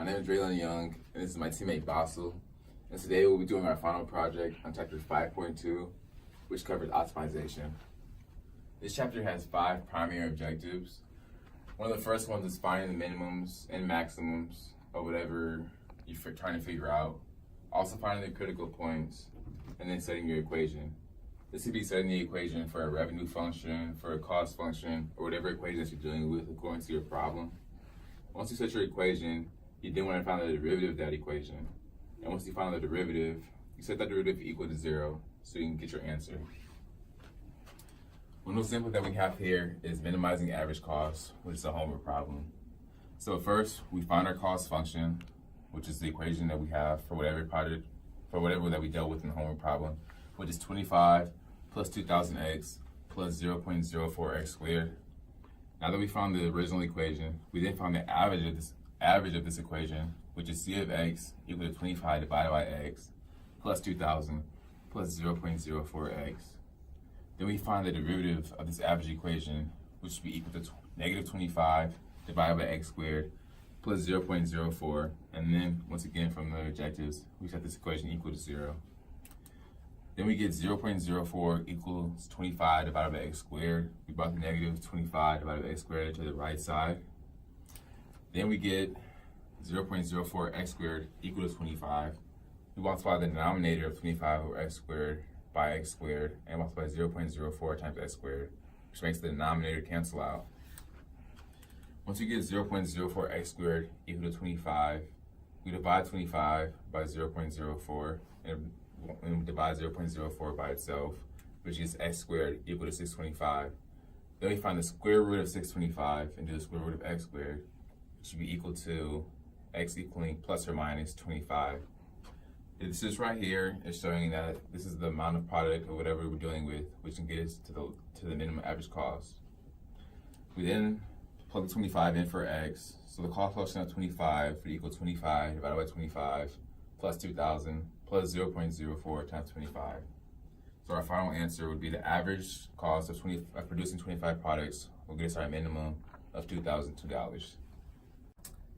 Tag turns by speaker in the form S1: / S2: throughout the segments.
S1: My name is Draylon Young, and this is my teammate Basil. And today we'll be doing our final project on chapter 5.2, which covers optimization. This chapter has 5 primary objectives. One of the first ones is finding the minimums and maximums of whatever you're trying to figure out. Also finding the critical points, and then setting your equation. This could be setting the equation for a revenue function, for a cost function, or whatever equation that you're dealing with according to your problem. Once you set your equation, you then want to find the derivative of that equation. And once you find the derivative, you set that derivative equal to 0 so you can get your answer. One example that we have here is minimizing average cost, which is a homework problem. So first, we find our cost function, which is the equation that we have for whatever project, for whatever that we dealt with in the homework problem, which is 25 plus 2000x plus 0.04x squared. Now that we found the original equation, we then found the average of this equation, which is c of x equal to 25 divided by x plus 2000 plus 0.04x. Then we find the derivative of this average equation, which should be equal to negative 25 divided by x squared plus 0.04. And then, once again, from the objectives, we set this equation equal to 0. Then we get 0.04 equals 25 divided by x squared. We brought the negative 25 divided by x squared to the right side. Then we get 0.04 x squared equal to 25. We multiply the denominator of 25 over x squared by x squared and multiply 0.04 times x squared, which makes the denominator cancel out. Once you get 0.04 x squared equal to 25, we divide 25 by 0.04 and we divide 0.04 by itself, which is x squared equal to 625. Then we find the square root of 625 and do the square root of x squared, which should be equal to x equaling plus or minus 25. This is right here is showing that this is the amount of product or whatever we're dealing with, which can get us to the minimum average cost. We then plug the 25 in for x, so the cost function of 25 would equal 25 divided by 25 plus 2000 plus 0.04 times 25. So our final answer would be the average cost of producing 25 products will get us our minimum of $2,002.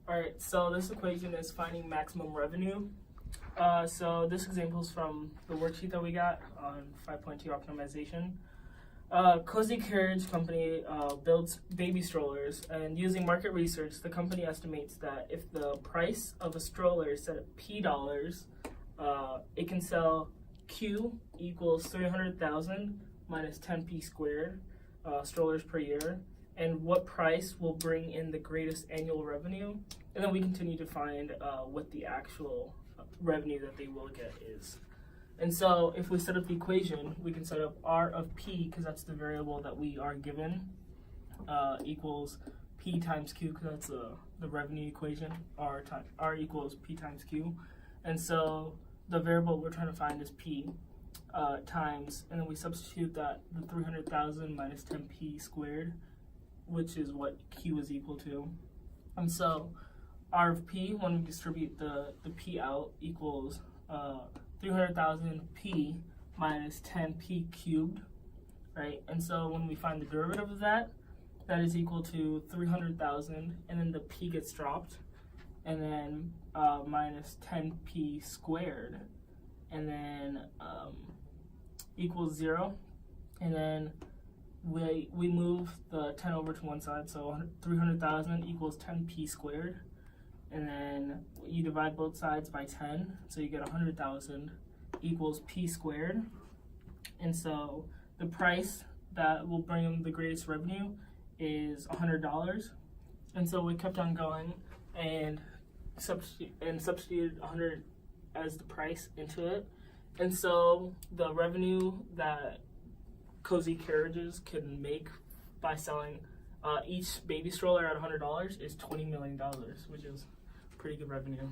S2: All right, so this equation is finding maximum revenue. So this example is from the worksheet that we got on 5.2 optimization. Cozy Carriage Company builds baby strollers, and using market research, the company estimates that if the price of a stroller is set at $P, it can sell Q equals 300,000 minus 10P squared strollers per year, and what price will bring in the greatest annual revenue, and then we continue to find what the actual revenue that they will get is. And so if we set up the equation, we can set up R of P, because that's the variable that we are given, equals P times Q, because that's the revenue equation, R equals P times Q. And so the variable we're trying to find is P times, and then we substitute that, the 300,000 minus 10P squared, which is what Q is equal to. And so R of P, when we distribute the P out, equals 300,000 P minus 10P cubed, right? And so when we find the derivative of that, that is equal to 300,000, and then the P gets dropped, and then minus 10P squared, and then equals 0, and then we move the 10 over to one side, so 300,000 equals 10P squared, and then you divide both sides by 10, so you get 100,000 equals P squared. And so the price that will bring them the greatest revenue is $100. And so we kept on going and substituted 100 as the price into it. And so the revenue that Cozy Carriages can make by selling each baby stroller at $100 is $20 million, which is pretty good revenue.